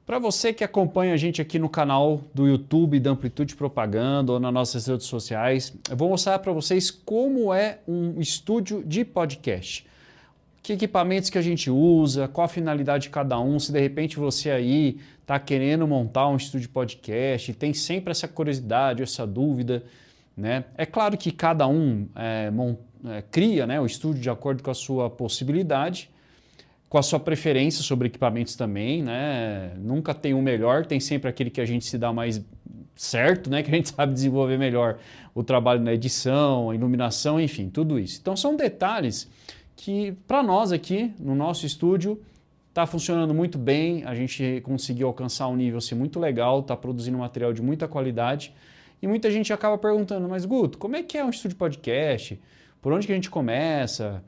Para você que acompanha a gente aqui no canal do YouTube da Amplitude Propaganda ou nas nossas redes sociais, eu vou mostrar para vocês como é um estúdio de podcast. Que equipamentos que a gente usa, qual a finalidade de cada um, se de repente você aí está querendo montar um estúdio de podcast, tem sempre essa curiosidade, essa dúvida, né? É claro que cada um cria, né, o estúdio de acordo com a sua possibilidade, com a sua preferência sobre equipamentos também, né? Nunca tem um melhor, tem sempre aquele que a gente se dá mais certo, né? Que a gente sabe desenvolver melhor o trabalho na edição, a iluminação, enfim, tudo isso. Então são detalhes que para nós aqui no nosso estúdio está funcionando muito bem, a gente conseguiu alcançar um nível assim, muito legal, está produzindo material de muita qualidade e muita gente acaba perguntando, mas Guto, como é que é um estúdio de podcast? Por onde que a gente começa?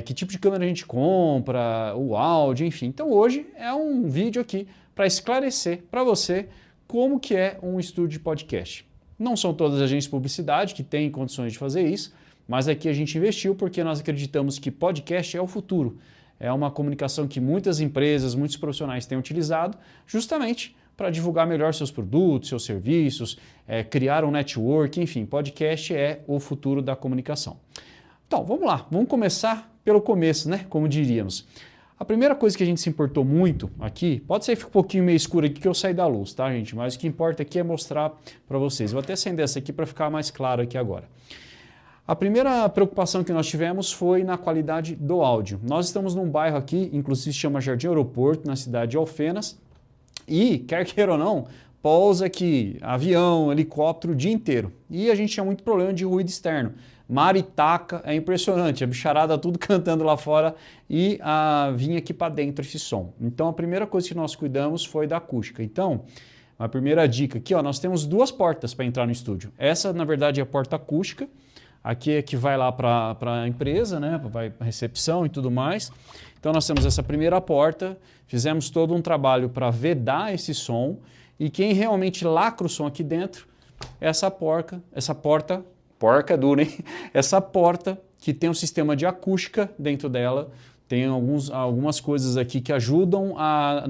Que tipo de câmera a gente compra? O áudio, enfim. Então hoje é um vídeo aqui para esclarecer para você como que é um estúdio de podcast. Não são todas as agências de publicidade que têm condições de fazer isso, mas aqui a gente investiu porque nós acreditamos que podcast é o futuro. É uma comunicação que muitas empresas, muitos profissionais têm utilizado justamente para divulgar melhor seus produtos, seus serviços, criar um network, enfim, podcast é o futuro da comunicação. Então, vamos lá, vamos começar pelo começo, né? Como diríamos. A primeira coisa que a gente se importou muito aqui, pode ser que fique um pouquinho meio escuro aqui que eu saí da luz, tá, gente? Mas o que importa aqui é mostrar para vocês. Vou até acender essa aqui para ficar mais claro aqui agora. A primeira preocupação que nós tivemos foi na qualidade do áudio. Nós estamos num bairro aqui, inclusive se chama Jardim Aeroporto, na cidade de Alfenas, e, quer queira ou não, pousa aqui avião, helicóptero o dia inteiro. E a gente tinha muito problema de ruído externo. Maritaca, é impressionante, a bicharada tudo cantando lá fora e vinha aqui para dentro esse som. Então a primeira coisa que nós cuidamos foi da acústica. Então, a primeira dica aqui, ó, nós temos duas portas para entrar no estúdio. Essa, na verdade, é a porta acústica. Aqui é que vai lá para a empresa, né? Vai para a recepção e tudo mais. Então nós temos essa primeira porta, fizemos todo um trabalho para vedar esse som e quem realmente lacra o som aqui dentro é essa porta é dura, hein? Essa porta que tem um sistema de acústica dentro dela, tem algumas coisas aqui que ajudam a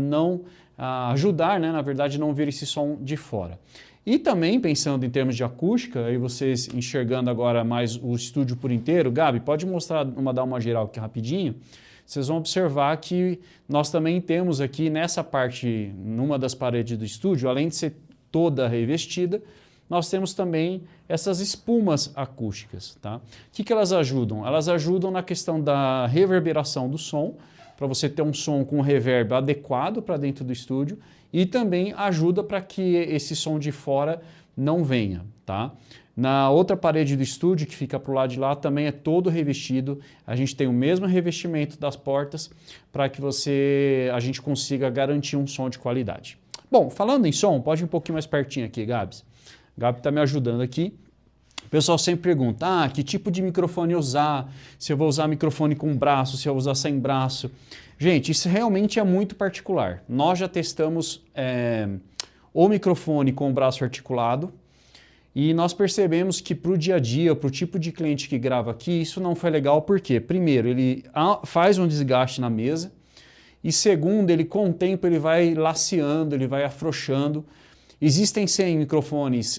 ajudar, né? Na verdade, não vir esse som de fora. E também, pensando em termos de acústica, aí vocês enxergando agora mais o estúdio por inteiro, Gabi, pode dar uma geral aqui rapidinho, vocês vão observar que nós também temos aqui nessa parte, numa das paredes do estúdio, além de ser toda revestida, nós temos também essas espumas acústicas. Tá? O que elas ajudam? Elas ajudam na questão da reverberação do som, para você ter um som com reverb adequado para dentro do estúdio e também ajuda para que esse som de fora não venha. Tá? Na outra parede do estúdio, que fica para o lado de lá, também é todo revestido. A gente tem o mesmo revestimento das portas para que a gente consiga garantir um som de qualidade. Bom, falando em som, pode ir um pouquinho mais pertinho aqui, Gabs. Gabi está me ajudando aqui. O pessoal sempre pergunta, que tipo de microfone usar, se eu vou usar microfone com braço, se eu vou usar sem braço. Gente, isso realmente é muito particular. Nós já testamos o microfone com o braço articulado e nós percebemos que para o dia a dia, para o tipo de cliente que grava aqui, isso não foi legal porque, primeiro, ele faz um desgaste na mesa e segundo, ele com o tempo ele vai laceando, ele vai afrouxando. Existem 100 microfones,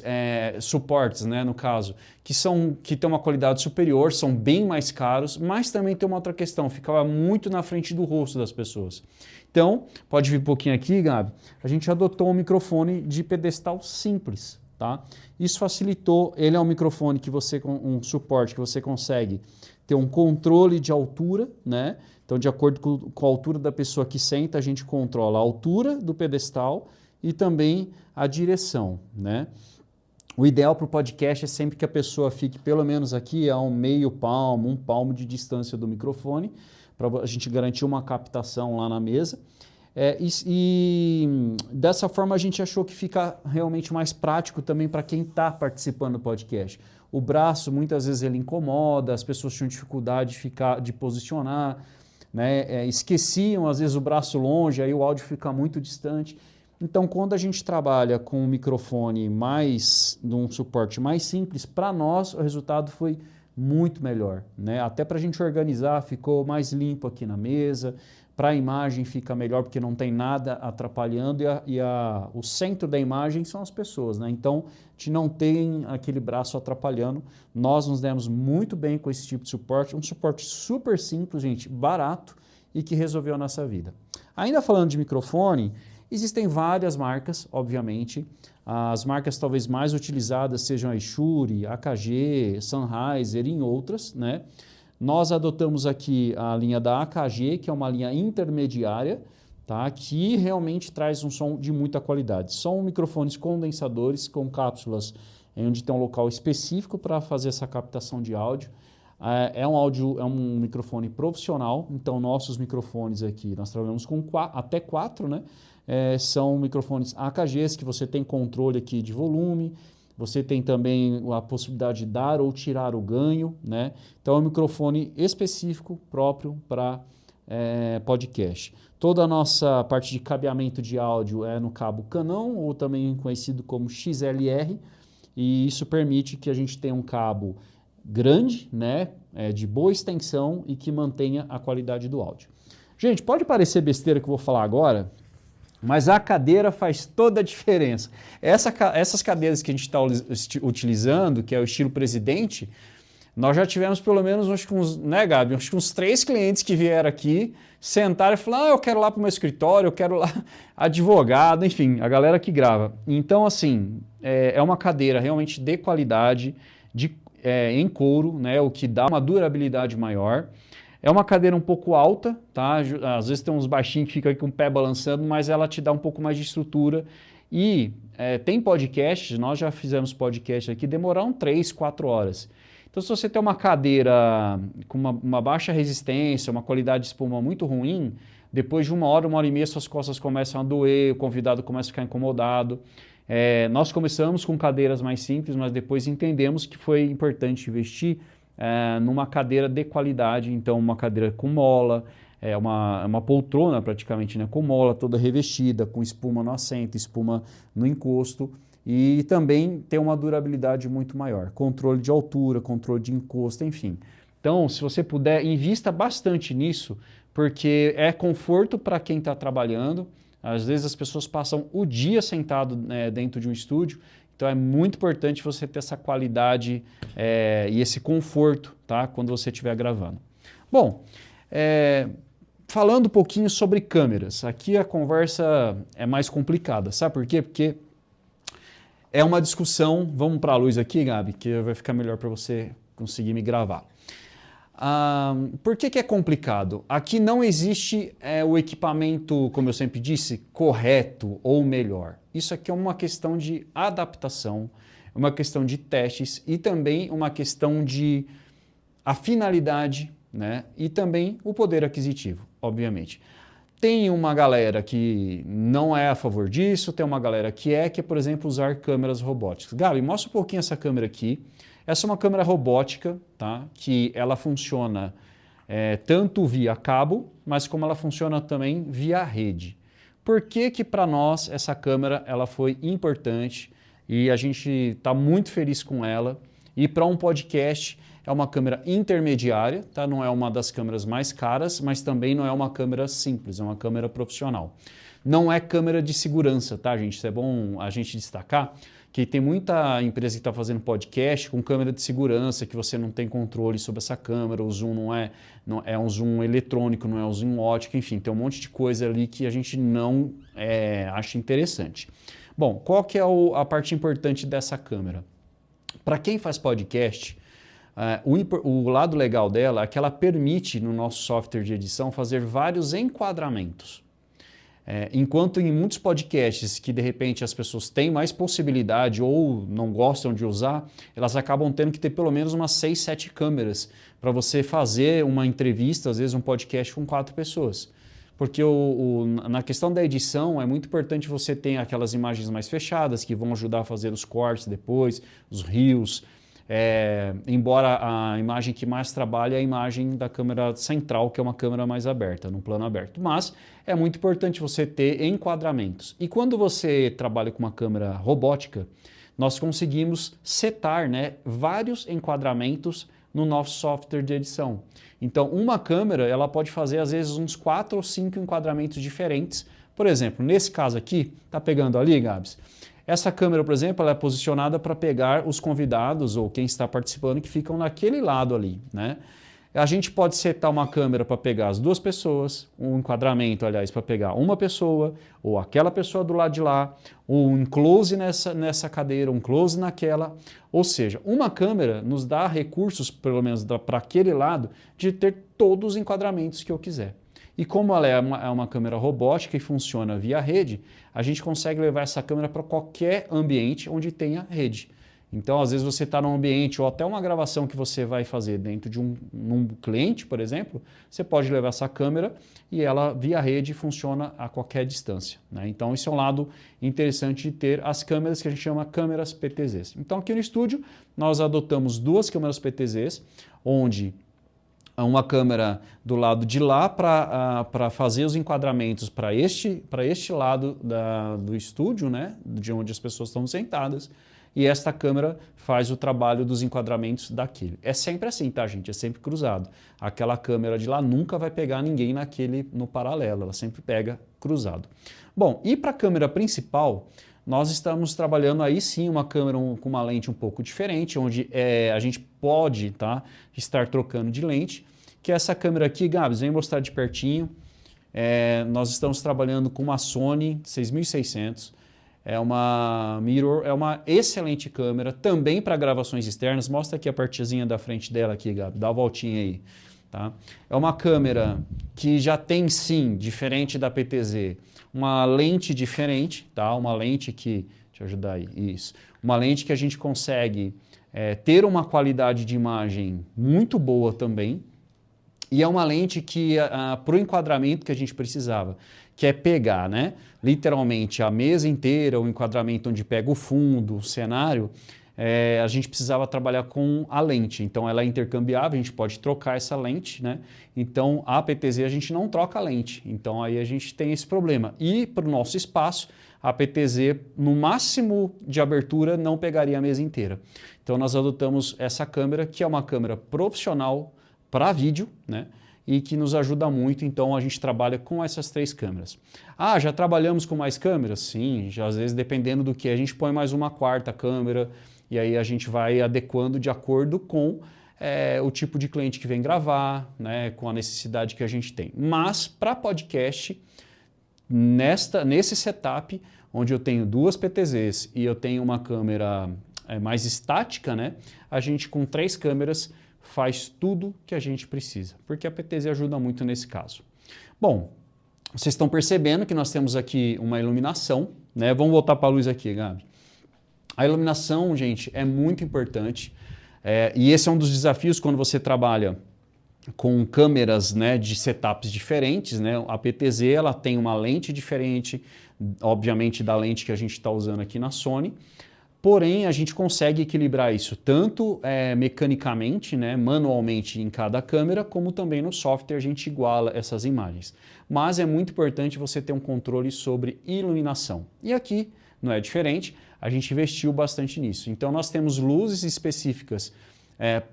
suportes, né, no caso, que têm uma qualidade superior, são bem mais caros, mas também tem uma outra questão, ficava muito na frente do rosto das pessoas. Então, pode vir um pouquinho aqui, Gabi, a gente adotou um microfone de pedestal simples, tá? Isso facilitou, ele é um microfone um suporte que você consegue ter um controle de altura, né? Então, de acordo com a altura da pessoa que senta, a gente controla a altura do pedestal e também a direção, né? O ideal para o podcast é sempre que a pessoa fique pelo menos aqui a meio palmo, 1 palmo de distância do microfone, para a gente garantir uma captação lá na mesa. E dessa forma a gente achou que fica realmente mais prático também para quem está participando do podcast. O braço muitas vezes ele incomoda, as pessoas tinham dificuldade de posicionar, né? Esqueciam às vezes o braço longe, aí o áudio fica muito distante. Então, quando a gente trabalha com um microfone de um suporte mais simples, para nós o resultado foi muito melhor, né? Até para a gente organizar, ficou mais limpo aqui na mesa, Para a imagem fica melhor porque não tem nada atrapalhando o centro da imagem são as pessoas, né? Então, a gente não tem aquele braço atrapalhando. Nós nos demos muito bem com esse tipo de suporte, um suporte super simples, gente, barato e que resolveu a nossa vida. Ainda falando de microfone, existem várias marcas, obviamente. As marcas talvez mais utilizadas sejam a Shure, AKG, Sennheiser e outras, né? Nós adotamos aqui a linha da AKG, que é uma linha intermediária, tá? Que realmente traz um som de muita qualidade. São microfones condensadores com cápsulas onde tem um local específico para fazer essa captação de áudio. É um microfone profissional, então nossos microfones aqui, nós trabalhamos com até 4, né? São microfones AKGs que você tem controle aqui de volume, você tem também a possibilidade de dar ou tirar o ganho, né? Então é um microfone específico próprio para podcast. Toda a nossa parte de cabeamento de áudio é no cabo Canon, ou também conhecido como XLR, e isso permite que a gente tenha um cabo grande, né? De boa extensão e que mantenha a qualidade do áudio. Gente, pode parecer besteira que eu vou falar agora, mas a cadeira faz toda a diferença. Essas cadeiras que a gente está utilizando, que é o estilo presidente, nós já tivemos pelo menos, acho que uns, né, Gabi? Acho que uns 3 clientes que vieram aqui, sentaram e falaram, eu quero lá para o meu escritório, eu quero lá advogado, enfim, a galera que grava. Então, assim, é uma cadeira realmente de qualidade, em couro, né, o que dá uma durabilidade maior. É uma cadeira um pouco alta, tá? Às vezes tem uns baixinhos que ficam aqui com o pé balançando, mas ela te dá um pouco mais de estrutura. E tem podcasts, nós já fizemos podcast aqui, demoraram 3, 4 horas. Então, se você tem uma cadeira com uma baixa resistência, uma qualidade de espuma muito ruim, depois de 1 hora e meia, suas costas começam a doer, o convidado começa a ficar incomodado. Nós começamos com cadeiras mais simples, mas depois entendemos que foi importante investir numa cadeira de qualidade, então uma cadeira com mola, uma poltrona praticamente, né, com mola toda revestida, com espuma no assento, espuma no encosto e também tem uma durabilidade muito maior, controle de altura, controle de encosto, enfim. Então, se você puder, invista bastante nisso, porque é conforto para quem está trabalhando. Às vezes as pessoas passam o dia sentado dentro de um estúdio, então é muito importante você ter essa qualidade e esse conforto, tá, quando você estiver gravando. Bom, falando um pouquinho sobre câmeras, aqui a conversa é mais complicada, sabe por quê? Porque é uma discussão, vamos para a luz aqui, Gabi, que vai ficar melhor para você conseguir me gravar. Por que é complicado? Aqui não existe o equipamento, como eu sempre disse, correto ou melhor. Isso aqui é uma questão de adaptação, uma questão de testes e também uma questão de a finalidade, né? E também o poder aquisitivo, obviamente. Tem uma galera que não é a favor disso, tem uma galera que é, por exemplo, usar câmeras robóticas. Gabi, mostra um pouquinho essa câmera aqui. Essa é uma câmera robótica, tá? Que ela funciona tanto via cabo, mas como ela funciona também via rede. Por que para nós essa câmera ela foi importante e a gente está muito feliz com ela? E para um podcast é uma câmera intermediária, tá? Não é uma das câmeras mais caras, mas também não é uma câmera simples, é uma câmera profissional. Não é câmera de segurança, tá, gente? Isso é bom a gente destacar, que tem muita empresa que está fazendo podcast com câmera de segurança, que você não tem controle sobre essa câmera, o zoom não é um zoom eletrônico, não é um zoom óptico, enfim, tem um monte de coisa ali que a gente não acha interessante. Bom, qual que é a parte importante dessa câmera? Para quem faz podcast, o lado legal dela é que ela permite, no nosso software de edição, fazer vários enquadramentos. Enquanto em muitos podcasts que de repente as pessoas têm mais possibilidade ou não gostam de usar, elas acabam tendo que ter pelo menos umas 6, 7 câmeras para você fazer uma entrevista, às vezes um podcast com 4 pessoas. Porque na questão da edição é muito importante você ter aquelas imagens mais fechadas que vão ajudar a fazer os cortes depois, os reels. Embora a imagem que mais trabalha é a imagem da câmera central, que é uma câmera mais aberta, num plano aberto. Mas é muito importante você ter enquadramentos. E quando você trabalha com uma câmera robótica, nós conseguimos setar, né, vários enquadramentos no nosso software de edição. Então, uma câmera ela pode fazer às vezes uns 4 ou 5 enquadramentos diferentes. Por exemplo, nesse caso aqui, tá pegando ali, Gabs? Essa câmera, por exemplo, ela é posicionada para pegar os convidados ou quem está participando que ficam naquele lado ali, né? A gente pode setar uma câmera para pegar as 2 pessoas, um enquadramento, aliás, para pegar uma pessoa, ou aquela pessoa do lado de lá, ou um close nessa cadeira, um close naquela. Ou seja, uma câmera nos dá recursos, pelo menos para aquele lado, de ter todos os enquadramentos que eu quiser. E como ela é uma câmera robótica e funciona via rede, a gente consegue levar essa câmera para qualquer ambiente onde tenha rede. Então, às vezes você está num ambiente ou até uma gravação que você vai fazer dentro de num cliente, por exemplo, você pode levar essa câmera e ela, via rede, funciona a qualquer distância, né? Então, isso é um lado interessante de ter as câmeras que a gente chama câmeras PTZs. Então, aqui no estúdio, nós adotamos 2 câmeras PTZs, onde uma câmera do lado de lá para fazer os enquadramentos para este lado do estúdio, né? De onde as pessoas estão sentadas, e esta câmera faz o trabalho dos enquadramentos daquele. É sempre assim, tá, gente? É sempre cruzado. Aquela câmera de lá nunca vai pegar ninguém no paralelo, ela sempre pega cruzado. Bom, e para a câmera principal, nós estamos trabalhando aí sim uma câmera com uma lente um pouco diferente, onde a gente pode estar trocando de lente, que é essa câmera aqui, Gabs, vem mostrar de pertinho. Nós estamos trabalhando com uma Sony 6600, é uma mirror, é uma excelente câmera, também para gravações externas. Mostra aqui a partezinha da frente dela aqui, Gabi, dá uma voltinha aí. Tá? É uma câmera que já tem sim, diferente da PTZ, uma lente diferente, tá? Uma lente que, deixa eu ajudar aí, isso. Uma lente que a gente consegue ter uma qualidade de imagem muito boa também, e é uma lente que, para o enquadramento que a gente precisava, que é pegar, né, literalmente a mesa inteira, o enquadramento onde pega o fundo, o cenário, a gente precisava trabalhar com a lente. Então ela é intercambiável, a gente pode trocar essa lente, né? Então a PTZ a gente não troca a lente, então aí a gente tem esse problema. E para o nosso espaço, a PTZ no máximo de abertura não pegaria a mesa inteira. Então nós adotamos essa câmera, que é uma câmera profissional para vídeo, né? E que nos ajuda muito, então a gente trabalha com essas 3 câmeras. Ah, já trabalhamos com mais câmeras? Sim, já, às vezes dependendo do que, a gente põe mais uma 4ª câmera e aí a gente vai adequando de acordo com o tipo de cliente que vem gravar, né? Com a necessidade que a gente tem. Mas para podcast, nesse setup, onde eu tenho 2 PTZs e eu tenho uma câmera mais estática, né? A gente com 3 câmeras faz tudo que a gente precisa, porque a PTZ ajuda muito nesse caso. Bom, vocês estão percebendo que nós temos aqui uma iluminação, né? Vamos voltar para a luz aqui, Gabi. A iluminação, gente, é muito importante, e esse é um dos desafios quando você trabalha com câmeras, né, de setups diferentes, né? A PTZ ela tem uma lente diferente, obviamente, da lente que a gente está usando aqui na Sony. Porém, a gente consegue equilibrar isso tanto mecanicamente, né, manualmente em cada câmera, como também no software a gente iguala essas imagens. Mas é muito importante você ter um controle sobre iluminação. E aqui não é diferente, a gente investiu bastante nisso. Então nós temos luzes específicas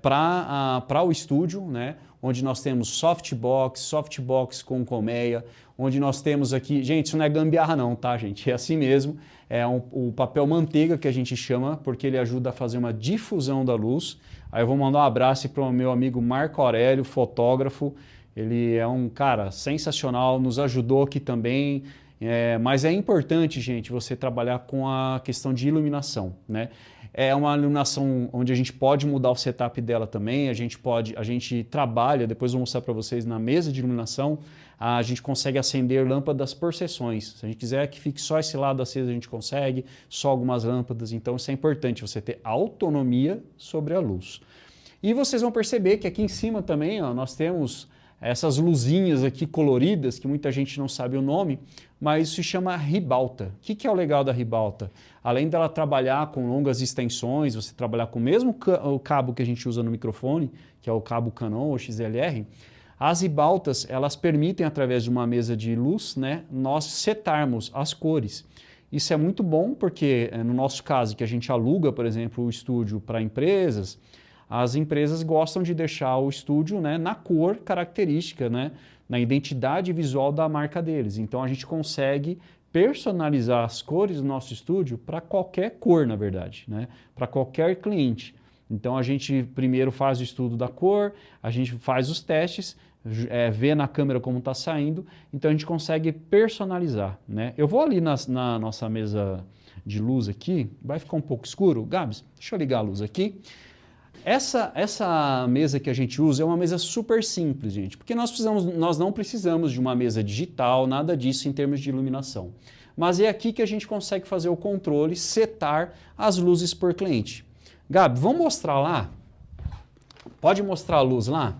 para o estúdio, né, onde nós temos softbox com colmeia, onde nós temos aqui... Gente, isso não é gambiarra não, tá, gente? É assim mesmo. O papel manteiga que a gente chama, porque ele ajuda a fazer uma difusão da luz. Aí eu vou mandar um abraço para o meu amigo Marco Aurélio, fotógrafo. Ele é um cara sensacional, nos ajudou aqui também. Mas é importante, gente, você trabalhar com a questão de iluminação, né? É uma iluminação onde a gente pode mudar o setup dela também, a gente trabalha, depois eu vou mostrar para vocês na mesa de iluminação, a gente consegue acender lâmpadas por seções. Se a gente quiser que fique só esse lado aceso, a gente consegue, só algumas lâmpadas, então isso é importante, você ter autonomia sobre a luz. E vocês vão perceber que aqui em cima também, ó, nós temos essas luzinhas aqui coloridas, que muita gente não sabe o nome, mas isso se chama ribalta. O que é o legal da ribalta? Além dela trabalhar com longas extensões, você trabalhar com o mesmo cabo que a gente usa no microfone, que é o cabo Canon ou XLR, as ribaltas, elas permitem, através de uma mesa de luz, né, nós setarmos as cores. Isso é muito bom porque, no nosso caso, que a gente aluga, por exemplo, o estúdio para empresas, as empresas gostam de deixar o estúdio, né, na cor característica, né, na identidade visual da marca deles. Então a gente consegue personalizar as cores do nosso estúdio para qualquer cor, na verdade, né, para qualquer cliente. Então a gente primeiro faz o estudo da cor, a gente faz os testes, vê na câmera como está saindo, então a gente consegue personalizar, né? Eu vou ali na nossa mesa de luz aqui, vai ficar um pouco escuro. Gabs, deixa eu ligar a luz aqui. Essa mesa que a gente usa é uma mesa super simples, gente, porque nós não precisamos de uma mesa digital, nada disso em termos de iluminação. Mas é aqui que a gente consegue fazer o controle, setar as luzes por cliente. Gabi, vamos mostrar lá? Pode mostrar a luz lá?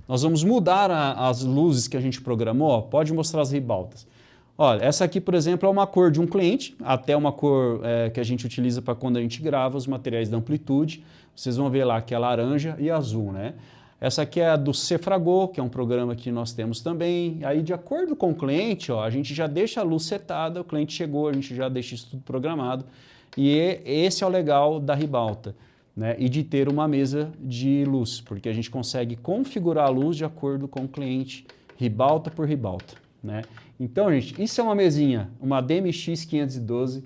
Nós vamos mudar as luzes que a gente programou, pode mostrar as ribaltas. Olha, essa aqui, por exemplo, é uma cor de um cliente, até uma cor que a gente utiliza para quando a gente grava os materiais da Amplitude. Vocês vão ver lá que é laranja e azul, né? Essa aqui é a do Cefrago, que é um programa que nós temos também. Aí, de acordo com o cliente, ó, a gente já deixa a luz setada, o cliente chegou, a gente já deixa isso tudo programado. E esse é o legal da ribalta, né? E de ter uma mesa de luz, porque a gente consegue configurar a luz de acordo com o cliente, ribalta por ribalta, né? Então, gente, isso é uma mesinha, uma DMX 512,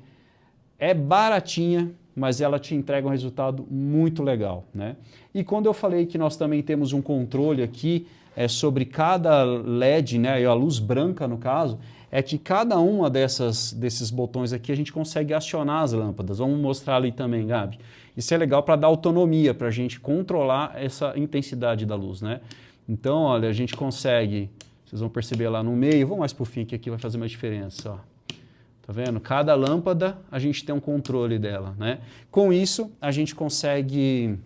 é baratinha, mas ela te entrega um resultado muito legal, né? E quando eu falei que nós também temos um controle aqui sobre cada LED, né, a luz branca no caso, é que cada uma desses botões aqui a gente consegue acionar as lâmpadas. Vamos mostrar ali também, Gabi. Isso é legal para dar autonomia, para a gente controlar essa intensidade da luz, né? Então, olha, a gente consegue, vocês vão perceber lá no meio, vou mais para o fim que aqui vai fazer mais diferença, ó. Tá vendo? Cada lâmpada a gente tem um controle dela, né? Com isso, a gente consegue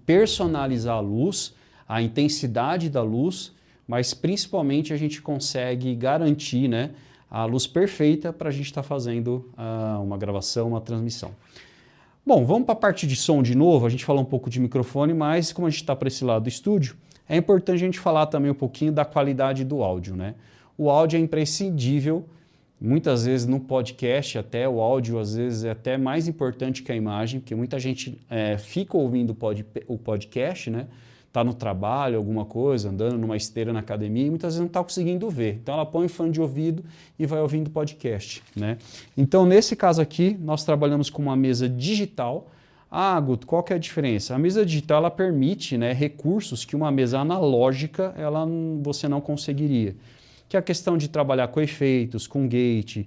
personalizar a luz, a intensidade da luz, mas principalmente a gente consegue garantir, né, a luz perfeita para a gente estar fazendo uma gravação, uma transmissão. Bom, vamos para a parte de som de novo. A gente falou um pouco de microfone, mas como a gente está para esse lado do estúdio, é importante a gente falar também um pouquinho da qualidade do áudio, né? O áudio é imprescindível. Muitas vezes no podcast, até o áudio às vezes é até mais importante que a imagem, porque muita gente fica ouvindo o podcast, né? Tá no trabalho, alguma coisa, andando numa esteira na academia e muitas vezes não está conseguindo ver. Então ela põe fone de ouvido e vai ouvindo podcast, né? Então nesse caso aqui nós trabalhamos com uma mesa digital. Ah, Guto, qual que é a diferença? A mesa digital ela permite, né, recursos que uma mesa analógica você não conseguiria. Que é a questão de trabalhar com efeitos, com gate,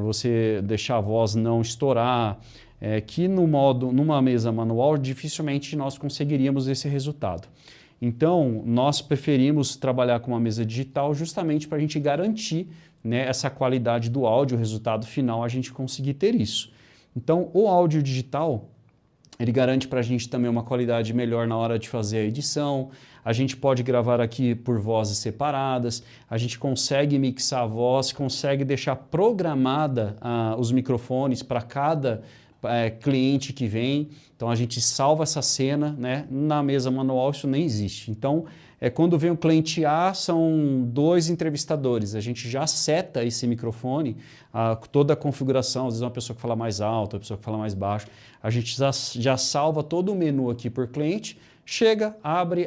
você deixar a voz não estourar, que numa mesa manual dificilmente nós conseguiríamos esse resultado. Então, nós preferimos trabalhar com uma mesa digital justamente para a gente garantir, né, essa qualidade do áudio, o resultado final, a gente conseguir ter isso. Então, o áudio digital, ele garante para a gente também uma qualidade melhor na hora de fazer a edição. A gente pode gravar aqui por vozes separadas, a gente consegue mixar a voz, consegue deixar programada os microfones para cada cliente que vem. Então a gente salva essa cena, né? Na mesa manual isso nem existe. Então quando vem o cliente A, são 2 entrevistadores, a gente já seta esse microfone, toda a configuração, às vezes uma pessoa que fala mais alto, uma pessoa que fala mais baixo, a gente já salva todo o menu aqui por cliente, chega, abre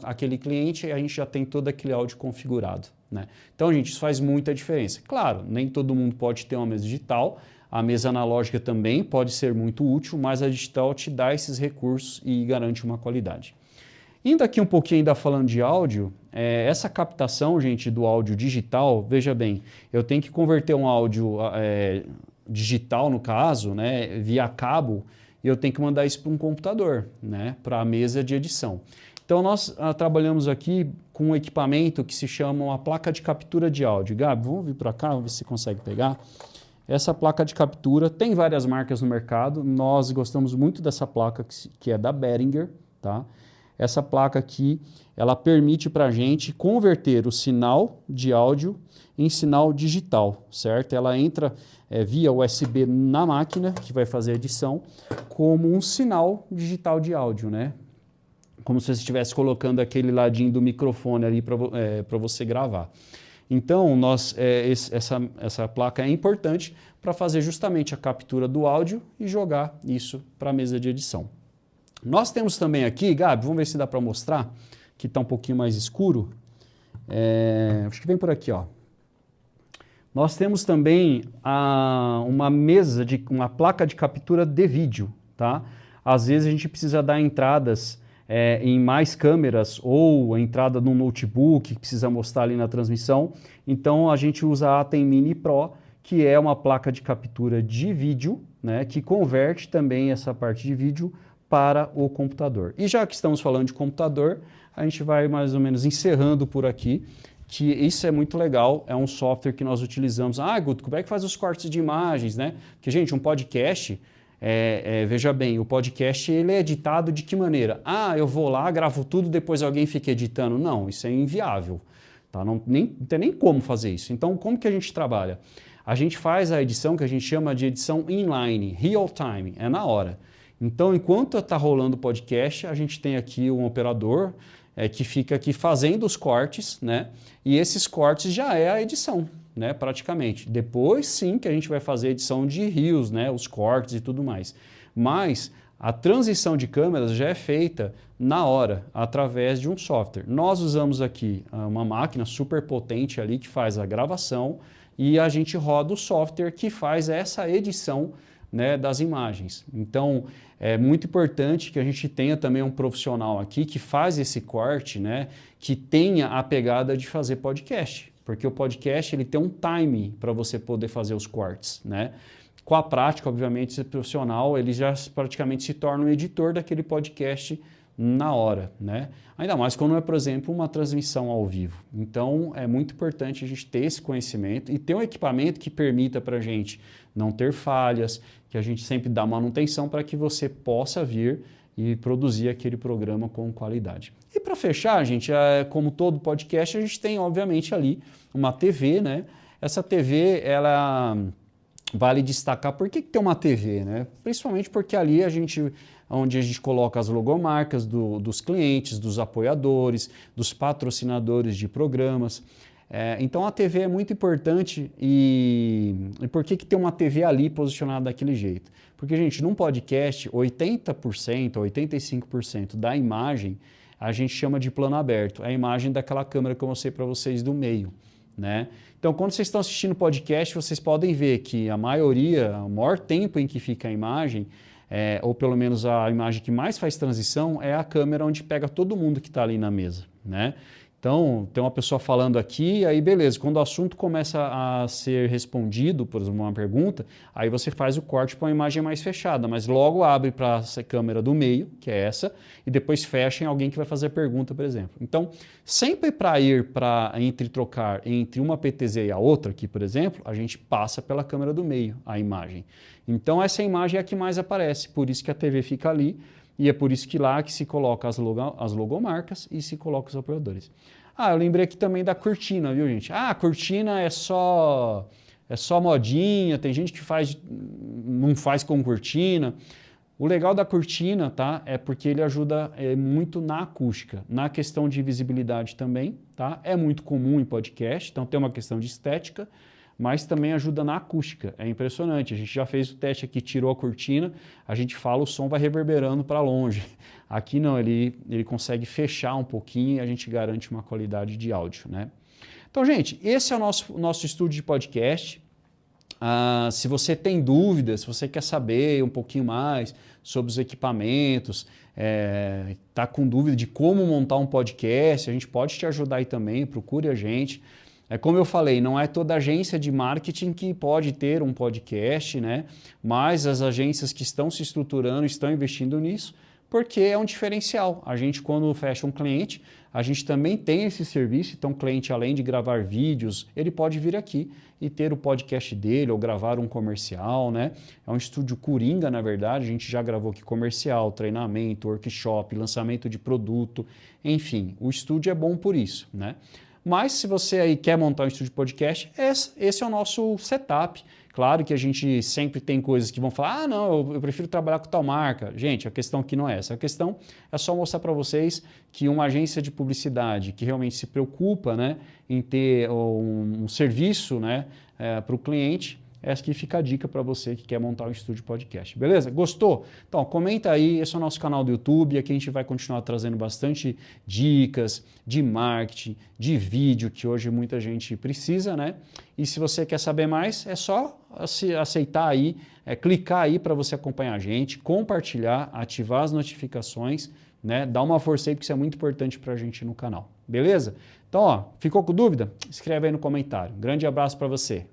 aquele cliente e a gente já tem todo aquele áudio configurado, né? Então, gente, isso faz muita diferença. Claro, nem todo mundo pode ter uma mesa digital, a mesa analógica também pode ser muito útil, mas a digital te dá esses recursos e garante uma qualidade. Indo aqui um pouquinho ainda falando de áudio, essa captação, gente, do áudio digital, veja bem, eu tenho que converter um áudio digital, no caso, né, via cabo, e eu tenho que mandar isso para um computador, né, para a mesa de edição. Então nós trabalhamos aqui com um equipamento que se chama uma placa de captura de áudio. Gabi, vamos vir para cá, vamos ver se você consegue pegar. Essa placa de captura tem várias marcas no mercado, nós gostamos muito dessa placa que é da Behringer, tá? Essa placa aqui, ela permite para a gente converter o sinal de áudio em sinal digital, certo? Ela entra via USB na máquina, que vai fazer a edição, como um sinal digital de áudio, né? Como se você estivesse colocando aquele ladinho do microfone ali para você gravar. Então, essa placa é importante para fazer justamente a captura do áudio e jogar isso para a mesa de edição. Nós temos também aqui, Gabi, vamos ver se dá para mostrar, que está um pouquinho mais escuro. Acho que vem por aqui, ó. Nós temos também uma placa de captura de vídeo, tá? Às vezes a gente precisa dar entradas em mais câmeras ou a entrada no notebook que precisa mostrar ali na transmissão. Então a gente usa a Atem Mini Pro, que é uma placa de captura de vídeo, né, que converte também essa parte de vídeo para o computador. E já que estamos falando de computador, a gente vai mais ou menos encerrando por aqui, que isso é muito legal, é um software que nós utilizamos. Guto, como é que faz os cortes de imagens, né? Porque, gente, um podcast, veja bem, o podcast ele é editado de que maneira? Eu vou lá, gravo tudo, depois alguém fica editando. Não, isso é inviável, tá? Não tem nem como fazer isso. Então, como que a gente trabalha? A gente faz a edição que a gente chama de edição inline, real time, é na hora. Então, enquanto está rolando o podcast, a gente tem aqui um operador que fica aqui fazendo os cortes, né? E esses cortes já é a edição, né? Praticamente. Depois, sim, que a gente vai fazer a edição de reels, né? Os cortes e tudo mais. Mas a transição de câmeras já é feita na hora, através de um software. Nós usamos aqui uma máquina super potente ali que faz a gravação e a gente roda o software que faz essa edição, né, das imagens. Então, é muito importante que a gente tenha também um profissional aqui que faz esse corte, né, que tenha a pegada de fazer podcast, porque o podcast ele tem um time para você poder fazer os cortes, né? Com a prática, obviamente, esse profissional ele já praticamente se torna um editor daquele podcast na hora, né? Ainda mais quando é, por exemplo, uma transmissão ao vivo. Então, é muito importante a gente ter esse conhecimento e ter um equipamento que permita para a gente não ter falhas, que a gente sempre dá manutenção para que você possa vir e produzir aquele programa com qualidade. E para fechar, gente, como todo podcast, a gente tem, obviamente, ali uma TV, né? Essa TV, ela vale destacar por que tem uma TV, né? Principalmente porque ali onde a gente coloca as logomarcas dos clientes, dos apoiadores, dos patrocinadores de programas. Então a TV é muito importante e por que tem uma TV ali posicionada daquele jeito? Porque, gente, num podcast, 80%, 85% da imagem a gente chama de plano aberto. É a imagem daquela câmera que eu mostrei para vocês do meio, né? Então, quando vocês estão assistindo o podcast, vocês podem ver que o maior tempo em que fica a imagem, ou pelo menos a imagem que mais faz transição, é a câmera onde pega todo mundo que está ali na mesa, né? Então, tem uma pessoa falando aqui, aí beleza, quando o assunto começa a ser respondido, por exemplo, uma pergunta, aí você faz o corte para uma imagem mais fechada, mas logo abre para essa câmera do meio, que é essa, e depois fecha em alguém que vai fazer a pergunta, por exemplo. Então, sempre para trocar entre uma PTZ e a outra, aqui, por exemplo, a gente passa pela câmera do meio, a imagem. Então, essa imagem é a que mais aparece, por isso que a TV fica ali, e é por isso que lá que se coloca as logomarcas e se coloca os apoiadores. Eu lembrei aqui também da cortina, viu, gente? A cortina é só modinha, tem gente que não faz com cortina. O legal da cortina, tá, é porque ele ajuda muito na acústica, na questão de visibilidade também, tá? É muito comum em podcast, então tem uma questão de estética, mas também ajuda na acústica. É impressionante. A gente já fez o teste aqui, tirou a cortina, a gente fala, o som vai reverberando para longe. Aqui não, ele consegue fechar um pouquinho e a gente garante uma qualidade de áudio, né? Então, gente, esse é o nosso estúdio de podcast. Se você tem dúvidas, se você quer saber um pouquinho mais sobre os equipamentos, está com dúvida de como montar um podcast, a gente pode te ajudar aí também, procure a gente. Como eu falei, não é toda agência de marketing que pode ter um podcast, né? Mas as agências que estão se estruturando, estão investindo nisso, porque é um diferencial. A gente, quando fecha um cliente, a gente também tem esse serviço, então o cliente, além de gravar vídeos, ele pode vir aqui e ter o podcast dele ou gravar um comercial, né? É um estúdio coringa, na verdade, a gente já gravou aqui comercial, treinamento, workshop, lançamento de produto, enfim, o estúdio é bom por isso, né? Mas se você aí quer montar um estúdio de podcast, esse é o nosso setup. Claro que a gente sempre tem coisas que vão falar, não, eu prefiro trabalhar com tal marca. Gente, a questão aqui não é essa. A questão é só mostrar para vocês que uma agência de publicidade que realmente se preocupa, né, em ter um serviço, né, para o cliente, Essa aqui fica a dica para você que quer montar um estúdio podcast, beleza? Gostou? Então, comenta aí, esse é o nosso canal do YouTube, aqui a gente vai continuar trazendo bastante dicas de marketing, de vídeo, que hoje muita gente precisa, né? E se você quer saber mais, é só aceitar aí, clicar aí para você acompanhar a gente, compartilhar, ativar as notificações, né? Dá uma força aí, porque isso é muito importante para a gente no canal, beleza? Então, ó, ficou com dúvida? Escreve aí no comentário. Grande abraço para você.